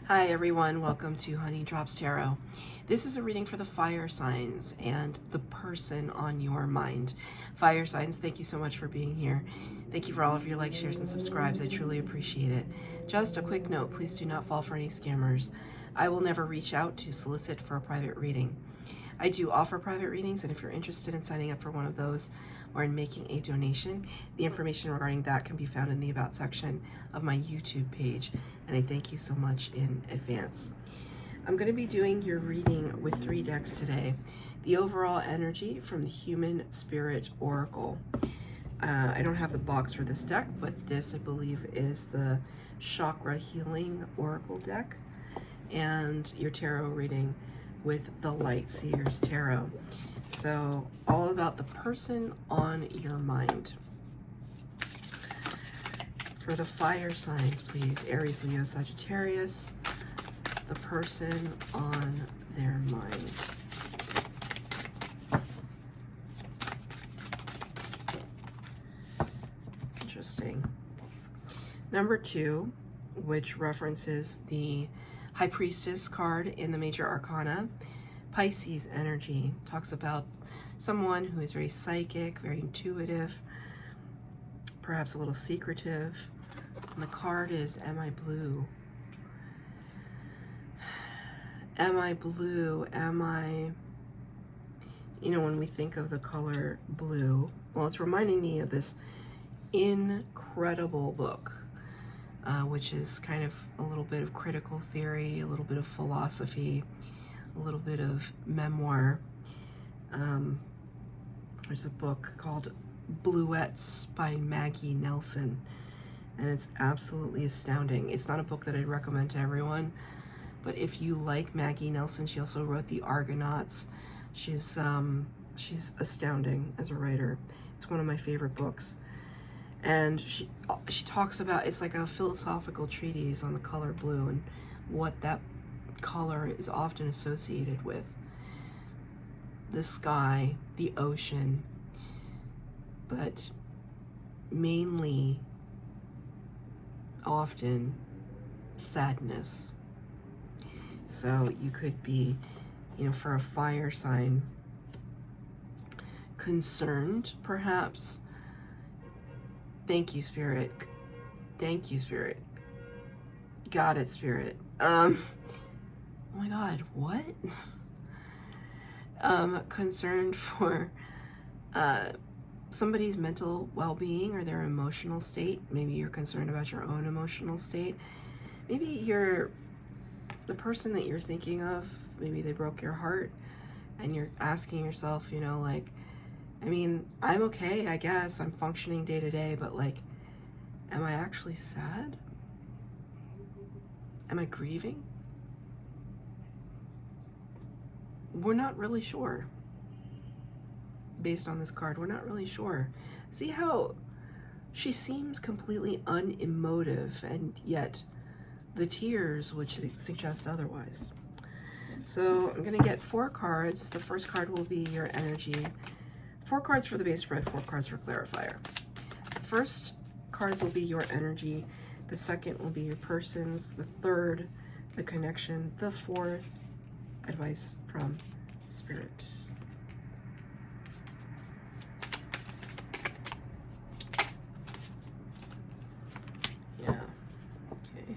Hi everyone, welcome to Honey Drops Tarot. This is a reading for the fire signs and the person on your mind. Fire signs, thank you so much for being here. Thank you for all of your likes, shares, and subscribes. I truly appreciate it. Just a quick note, please do not fall for any scammers. I will never reach out to solicit for a private reading. I do offer private readings, and if you're interested in signing up for one of those or in making a donation, the information regarding that can be found in the About section of my YouTube page, and I thank you so much in advance. I'm going to be doing your reading with 3 decks today. The overall energy from the Human Spirit Oracle. I don't have the box for this deck, but this, I believe, is the Chakra Healing Oracle deck, and your tarot reading with the Light Seers Tarot. So all about the person on your mind. For the fire signs, please, Aries, Leo, Sagittarius, the person on their mind. Interesting. Number 2, which references the High Priestess card in the Major Arcana. Pisces energy talks about someone who is very psychic, very intuitive, perhaps a little secretive. And the card is, Am I Blue? Am I blue? Am I, when we think of the color blue, well, it's reminding me of this incredible book, which is kind of a little bit of critical theory, a little bit of philosophy, a little bit of memoir. There's a book called Bluettes by Maggie Nelson, and it's absolutely astounding. It's not a book that I'd recommend to everyone, but if you like Maggie Nelson, she also wrote The Argonauts. She's astounding as a writer. It's one of my favorite books. And she talks about, it's like a philosophical treatise on the color blue and what that color is often associated with. The sky, the ocean, but mainly, often, sadness. So you could be, for a fire sign, concerned, perhaps. Thank you, Spirit. Thank you, Spirit. Got it, Spirit. Oh my God, what? Concerned for somebody's mental well-being or their emotional state. Maybe you're concerned about your own emotional state. Maybe the person that you're thinking of, maybe they broke your heart, and you're asking yourself, I'm okay, I guess. I'm functioning day to day, but am I actually sad? Am I grieving? We're not really sure. Based on this card, we're not really sure. See how she seems completely unemotive, and yet the tears would suggest otherwise. So I'm going to get 4 cards. The first card will be your energy. 4 cards for the base spread, 4 cards for clarifier. The first cards will be your energy. The second will be your persons. The third, the connection. The fourth, advice from Spirit. Yeah, okay.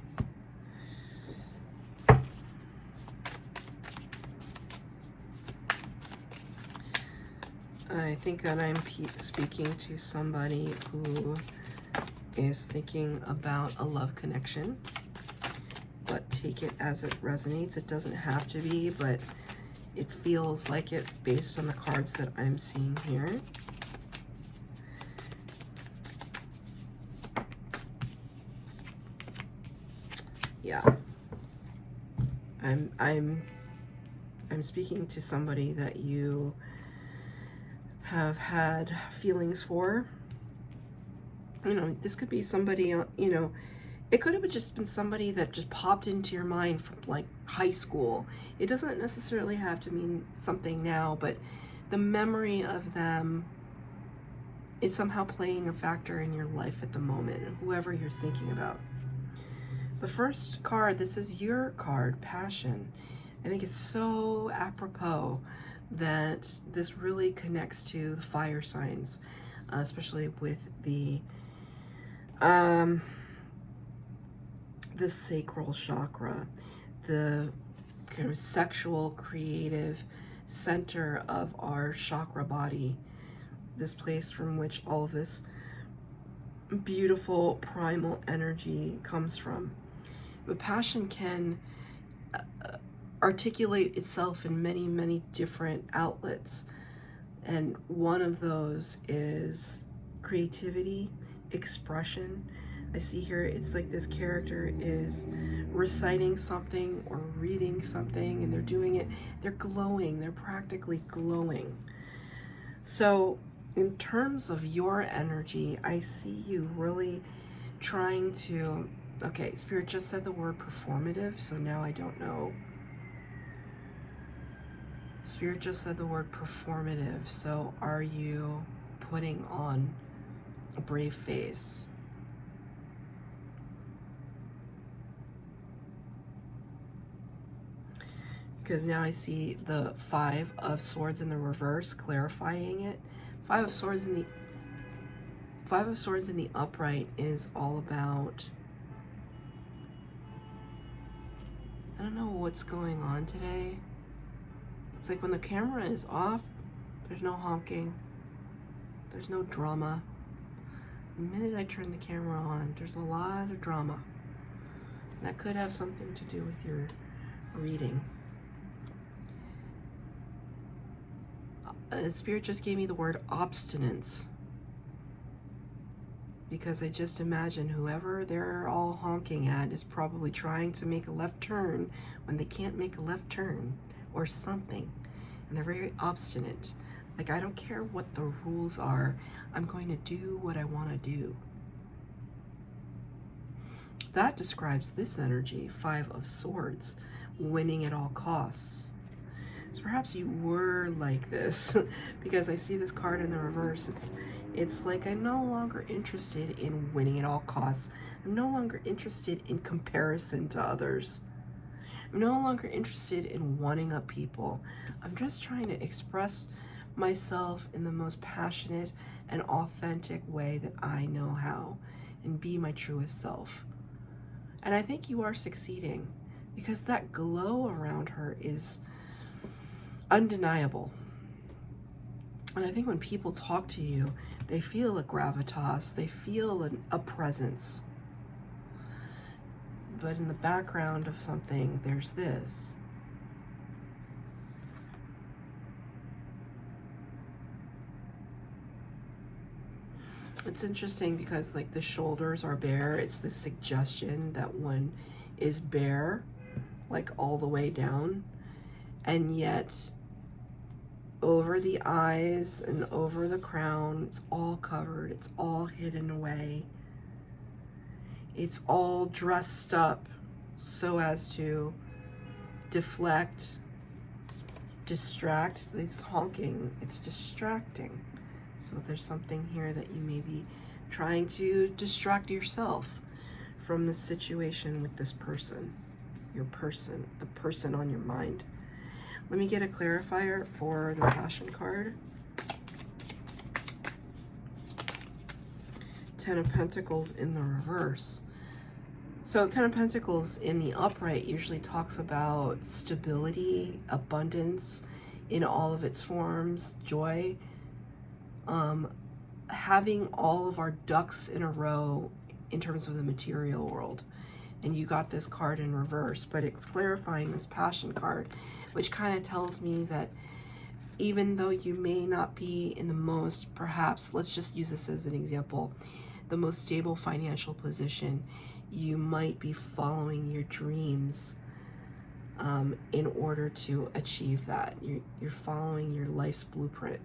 I think that I'm speaking to somebody who is thinking about a love connection, but take it as it resonates. It doesn't have to be, but it feels like it based on the cards that I'm seeing here. Yeah. I'm speaking to somebody that you have had feelings for. This could be somebody, it could have just been somebody that just popped into your mind from high school. It doesn't necessarily have to mean something now, but the memory of them is somehow playing a factor in your life at the moment, whoever you're thinking about. The first card, this is your card, Passion. I think it's so apropos that this really connects to the fire signs, especially with the sacral chakra, the kind of sexual, creative center of our chakra body, this place from which all of this beautiful primal energy comes from. But passion can articulate itself in many, many different outlets. And one of those is creativity, expression. I see here, it's like this character is reciting something or reading something, and they're doing it, they're glowing, they're practically glowing. So in terms of your energy, I see you really trying to, okay, Spirit just said the word performative, so now I don't know. Spirit just said the word performative, so are you putting on a brave face? Because now I see the 5 of Swords in the reverse, clarifying it. 5 of Swords in the upright is all about, I don't know what's going on today. It's like when the camera is off, there's no honking, there's no drama. The minute I turn the camera on, there's a lot of drama. And that could have something to do with your reading. Spirit just gave me the word obstinance, because I just imagine whoever they're all honking at is probably trying to make a left turn when they can't make a left turn or something, and they're very obstinate. Like, I don't care what the rules are, I'm going to do what I want to do. That describes this energy, 5 of Swords, winning at all costs. So perhaps you were like this, because I see this card in the reverse. It's like, I'm no longer interested in winning at all costs. I'm no longer interested in comparison to others. I'm no longer interested in wanting up people. I'm just trying to express myself in the most passionate and authentic way that I know how, and be my truest self. And I think you are succeeding, because that glow around her is undeniable. And I think when people talk to you, they feel a gravitas, they feel a presence. But in the background of something, there's this. It's interesting because, like, the shoulders are bare. It's the suggestion that one is bare, like all the way down. And yet, over the eyes and over the crown, it's all covered, it's all hidden away. It's all dressed up so as to deflect, distract. It's honking, it's distracting. So there's something here that you may be trying to distract yourself from the situation with this person, your person, the person on your mind. Let me get a clarifier for the Passion card. 10 of Pentacles in the reverse. So 10 of Pentacles in the upright usually talks about stability, abundance in all of its forms, joy, having all of our ducks in a row in terms of the material world. And you got this card in reverse, but it's clarifying this Passion card, which kind of tells me that even though you may not be in the most, perhaps, let's just use this as an example, the most stable financial position, you might be following your dreams in order to achieve that. You're following your life's blueprint,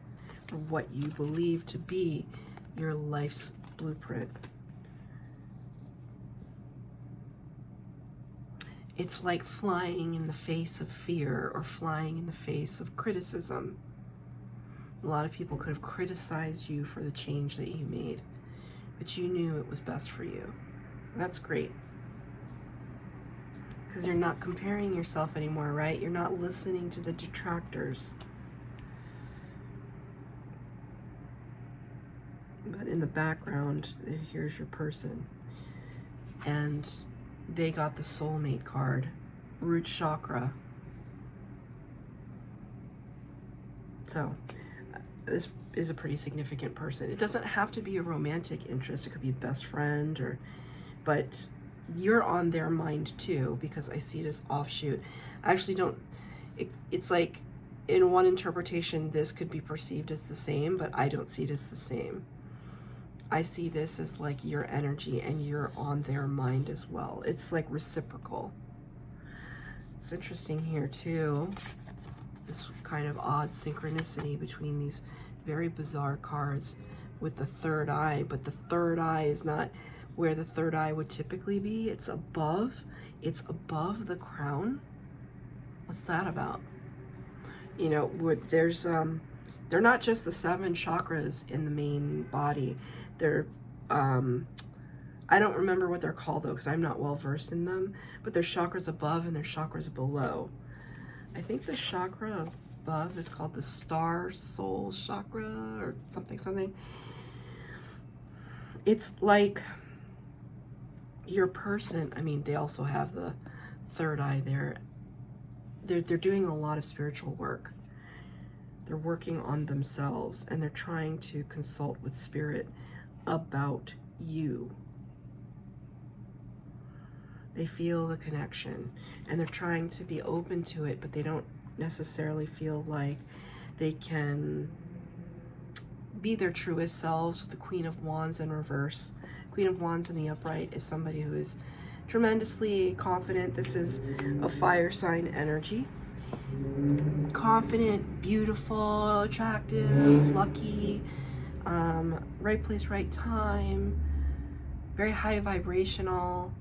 or what you believe to be your life's blueprint. It's like flying in the face of fear, or flying in the face of criticism. A lot of people could have criticized you for the change that you made, but you knew it was best for you. That's great. Because you're not comparing yourself anymore, right? You're not listening to the detractors. But in the background, here's your person. And they got the soulmate card, root chakra. So this is a pretty significant person. It doesn't have to be a romantic interest. It could be a best friend, or, but you're on their mind too, because I see this offshoot. I actually don't, it's like in one interpretation, this could be perceived as the same, but I don't see it as the same. I see this as like your energy and you're on their mind as well. It's like reciprocal. It's interesting here too, this kind of odd synchronicity between these very bizarre cards with the third eye, but the third eye is not where the third eye would typically be. It's above the crown. What's that about? You know, where there's they're not just the 7 chakras in the main body. They're I don't remember what they're called though, because I'm not well versed in them, but there's chakras above and there's chakras below. I think the chakra above is called the star soul chakra or something. It's like your person, I mean, they also have the third eye there. They're doing a lot of spiritual work. They're working on themselves and they're trying to consult with spirit about you. They feel the connection and they're trying to be open to it, but they don't necessarily feel like they can be their truest selves with the Queen of Wands in reverse. Queen of Wands in the upright is somebody who is tremendously confident. This is a fire sign energy. Confident, beautiful, attractive, lucky, right place, right time, very high vibrational,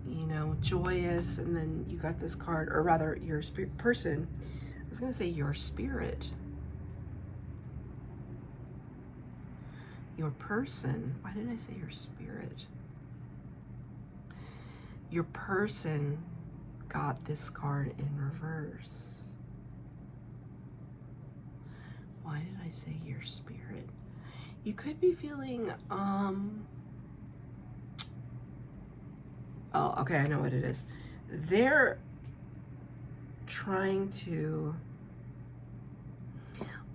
you know, joyous. And then you got this card, or rather your person. I was going to say your spirit. Your person. Why did I say your spirit? Your person got this card in reverse. Why did I say your spirit? You could be feeling, oh, okay, I know what it is. They're trying to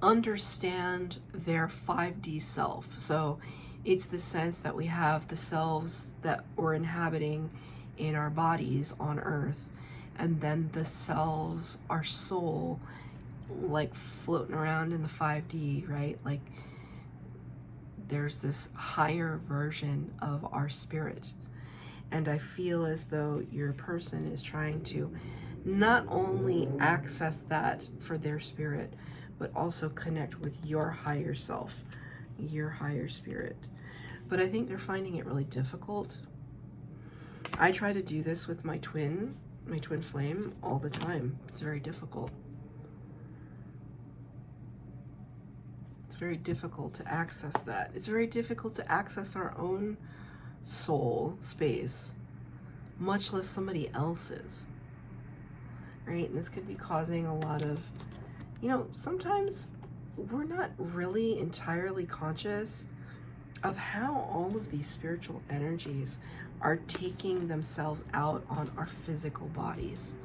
understand their 5D self. So it's the sense that we have the selves that we're inhabiting in our bodies on earth, and then the selves, our soul, like floating around in the 5D, right? Like there's this higher version of our spirit. And I feel as though your person is trying to not only access that for their spirit, but also connect with your higher self, your higher spirit. But I think they're finding it really difficult. I try to do this with my twin flame all the time. It's very difficult. It's very difficult to access that. It's very difficult to access our own soul space, much less somebody else's, right? And this could be causing a lot of, you know, sometimes we're not really entirely conscious of how all of these spiritual energies are taking themselves out on our physical bodies.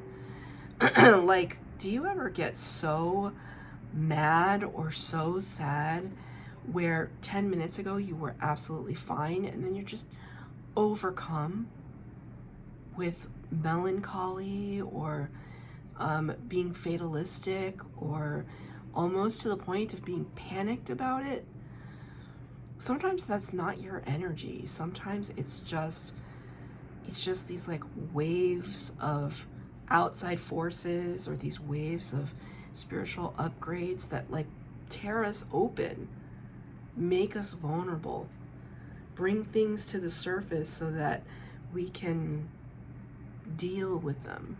Like, do you ever get so mad or so sad where 10 minutes ago you were absolutely fine, and then you're just overcome with melancholy or being fatalistic, or almost to the point of being panicked about it? Sometimes that's not your energy. Sometimes it's just these like waves of outside forces, or these waves of spiritual upgrades that like tear us open, make us vulnerable, bring things to the surface so that we can deal with them.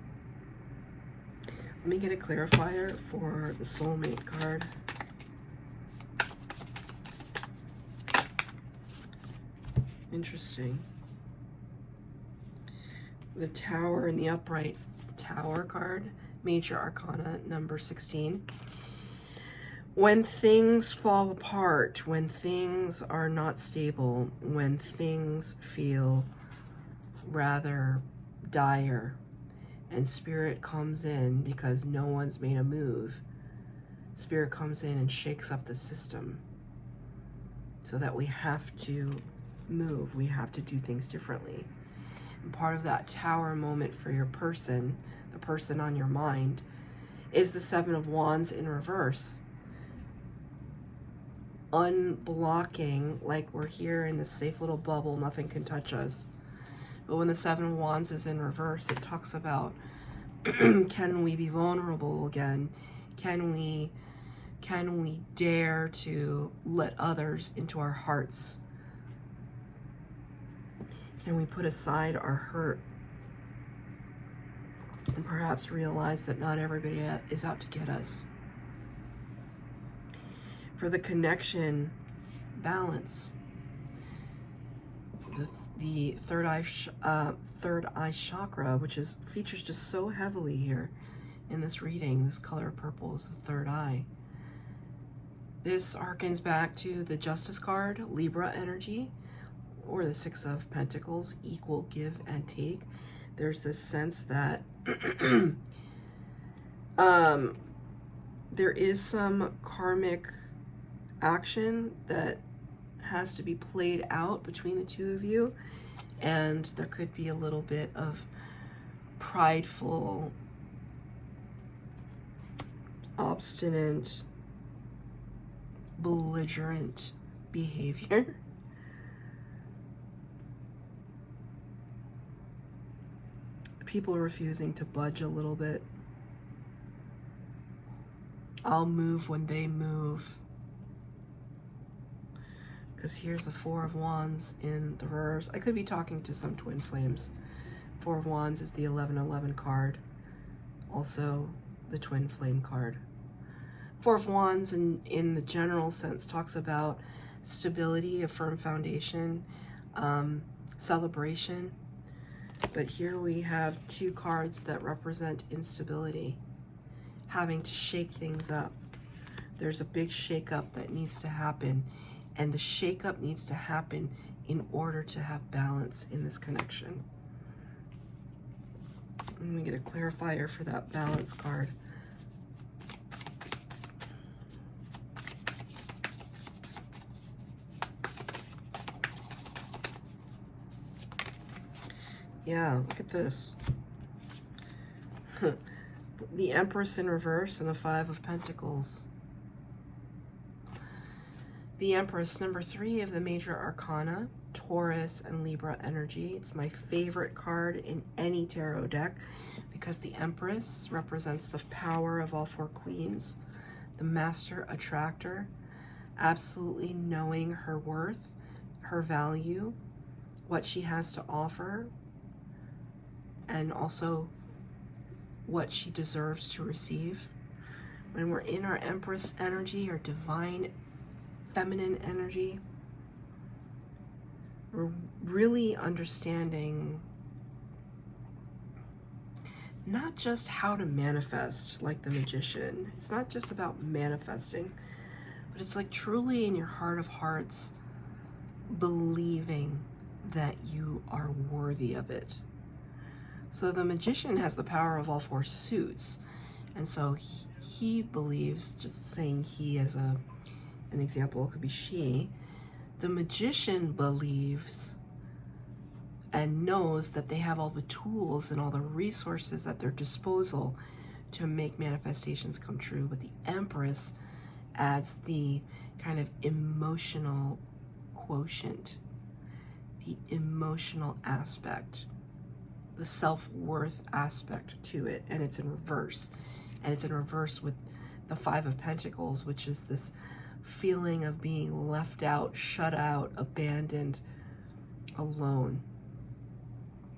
Let me get a clarifier for the soulmate card. Interesting. the Tower in the upright. Tower card, Major Arcana number 16. When things fall apart, when things are not stable, when things feel rather dire, and Spirit comes in because no one's made a move, Spirit comes in and shakes up the system so that we have to move, we have to do things differently. And part of that Tower moment for your person, the person on your mind, is the Seven of Wands in reverse. Unblocking, like we're here in this safe little bubble, nothing can touch us. But when the Seven of Wands is in reverse, it talks about can we be vulnerable again? Can we dare to let others into our hearts? Can we put aside our hurt and perhaps realize that not everybody is out to get us? For the connection, balance. The third eye chakra, which features just so heavily here in this reading. This color of purple is the third eye. This harkens back to the Justice card, Libra energy, or the Six of Pentacles, equal give and take. There's this sense that there is some karmic action that has to be played out between the two of you, and there could be a little bit of prideful, obstinate, belligerent behavior. People refusing to budge a little bit. I'll move when they move. Because here's the Four of Wands in the reverse. I could be talking to some twin flames. Four of Wands is the 1111 card. Also the twin flame card. Four of Wands in the general sense talks about stability, a firm foundation, celebration. But here we have two cards that represent instability, having to shake things up. There's a big shakeup that needs to happen, and the shakeup needs to happen in order to have balance in this connection. Let me get a clarifier for that balance card. Yeah, look at this. The Empress in reverse and the Five of Pentacles. The Empress, number 3 of the Major Arcana, Taurus and Libra energy. It's my favorite card in any tarot deck because the Empress represents the power of all four queens, the master attractor, absolutely knowing her worth, her value, what she has to offer, and also what she deserves to receive. When we're in our Empress energy, our divine feminine energy, we're really understanding not just how to manifest like the magician. It's not just about manifesting, but it's like truly in your heart of hearts believing that you are worthy of it. So the magician has the power of all four suits, and so he believes, just saying he as an example, it could be she, the magician believes and knows that they have all the tools and all the resources at their disposal to make manifestations come true. But the Empress adds the kind of emotional quotient, the emotional aspect, the self-worth aspect to it, and it's in reverse. And it's in reverse with the Five of Pentacles, which is this feeling of being left out, shut out, abandoned, alone.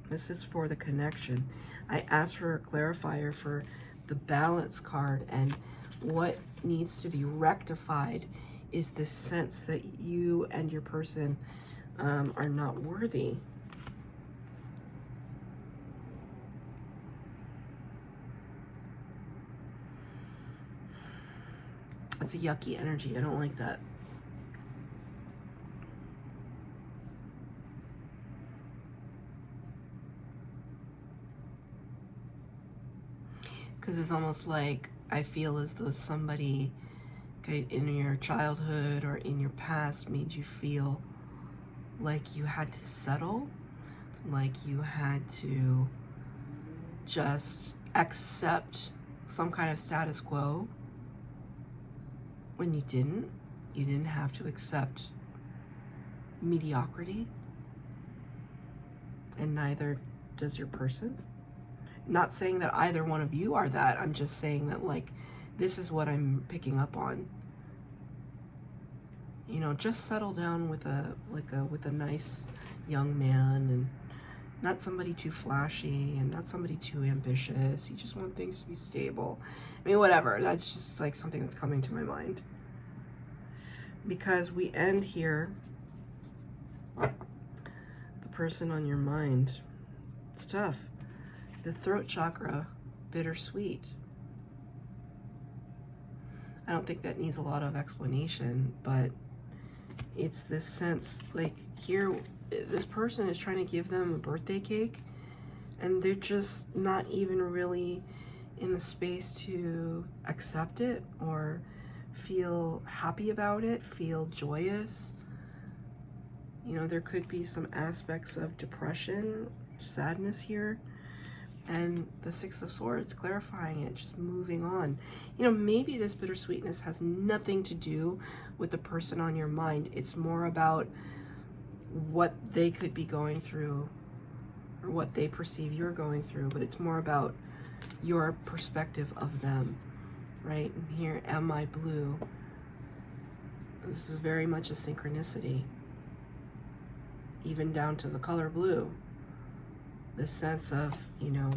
This is for the connection. I asked for a clarifier for the balance card, and what needs to be rectified is this sense that you and your person are not worthy. It's a yucky energy. I don't like that. Because it's almost like I feel as though somebody in your childhood or in your past made you feel like you had to settle, like you had to just accept some kind of status quo when you didn't. You didn't have to accept mediocrity, and neither does your person. Not saying that either one of you are that. I'm just saying that, like, this is what I'm picking up on. You know, just settle down with a nice young man, and not somebody too flashy and not somebody too ambitious. You just want things to be stable. I mean, whatever. That's just like something that's coming to my mind. Because we end here, the person on your mind. It's tough. The throat chakra, bittersweet. I don't think that needs a lot of explanation, but it's this sense, like, here, this person is trying to give them a birthday cake, and they're just not even really in the space to accept it or feel happy about it, feel joyous. You know, there could be some aspects of depression, sadness here. And the Six of Swords, clarifying it, just moving on. You know, maybe this bittersweetness has nothing to do with the person on your mind. It's more about what they could be going through or what they perceive you're going through, but it's more about your perspective of them, right? And here, am I blue? This is very much a synchronicity, even down to the color blue. This sense of, you know,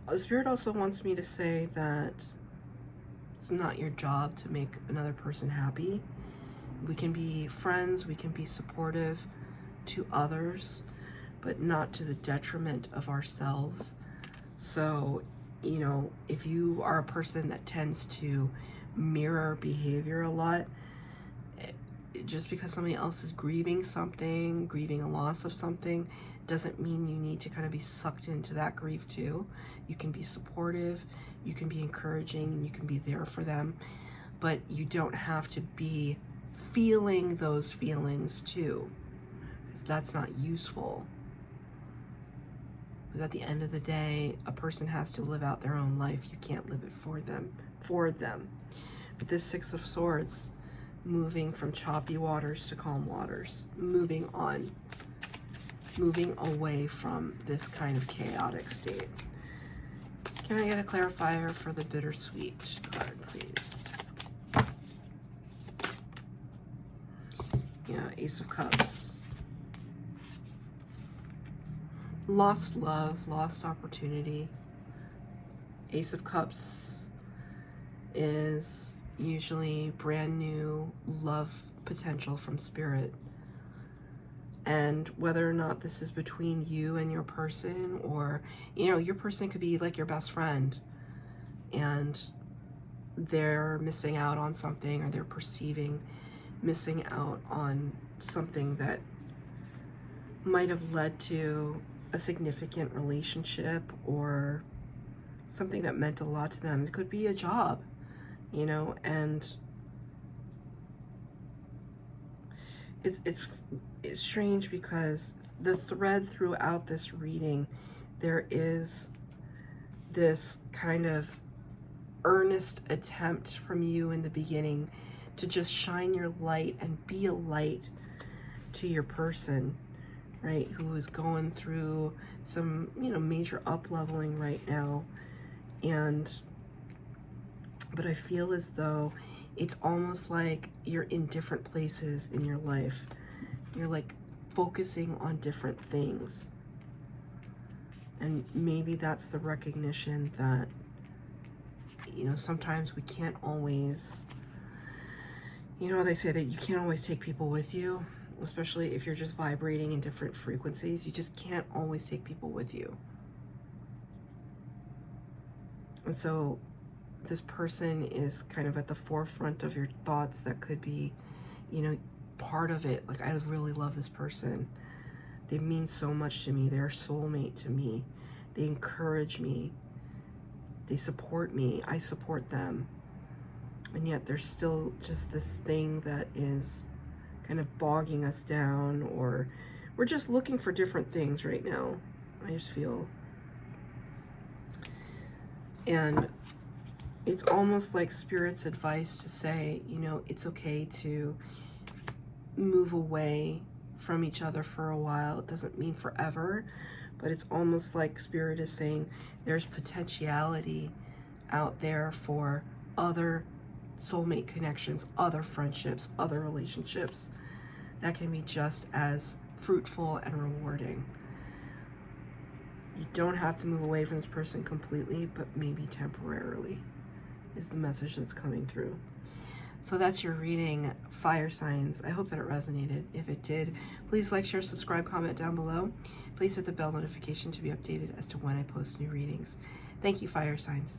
the Spirit also wants me to say that it's not your job to make another person happy. We can be friends, we can be supportive to others, but not to the detriment of ourselves. So, you know, if you are a person that tends to mirror behavior a lot, just because somebody else is grieving something, grieving a loss of something, doesn't mean you need to kind of be sucked into that grief too. You can be supportive, you can be encouraging, and you can be there for them, but you don't have to be feeling those feelings too, because that's not useful. Because at the end of the day, a person has to live out their own life. You can't live it for them. But this Six of Swords, moving from choppy waters to calm waters, moving on, moving away from this kind of chaotic state. Can I get a clarifier for the bittersweet card, please? Yeah, Ace of Cups. Lost love, lost opportunity. Ace of Cups is usually brand new love potential from Spirit. And whether or not this is between you and your person, or, you know, your person could be like your best friend and they're missing out on something, or they're perceiving missing out on something that might have led to a significant relationship or something that meant a lot to them. It could be a job, you know, and it's strange because the thread throughout this reading, there is this kind of earnest attempt from you in the beginning to just shine your light and be a light to your person, right, who is going through some, you know, major up-leveling right now. But I feel as though it's almost like you're in different places in your life. You're like focusing on different things. And maybe that's the recognition that, you know, sometimes we can't always, you know, they say that you can't always take people with you, especially if you're just vibrating in different frequencies. You just can't always take people with you. And so this person is kind of at the forefront of your thoughts. That could be, you know, part of it. Like, I really love this person. They mean so much to me. They're a soulmate to me. They encourage me. They support me. I support them. And yet there's still just this thing that is kind of bogging us down, or we're just looking for different things right now. I just feel. And it's almost like Spirit's advice to say, you know, it's okay to move away from each other for a while. It doesn't mean forever, but it's almost like Spirit is saying there's potentiality out there for other soulmate connections, other friendships, other relationships that can be just as fruitful and rewarding. You don't have to move away from this person completely, but maybe temporarily is the message that's coming through. So that's your reading, fire signs. I hope that it resonated. If it did, please like, share, subscribe, comment down below. Please hit the bell notification to be updated as to when I post new readings. Thank you, fire signs.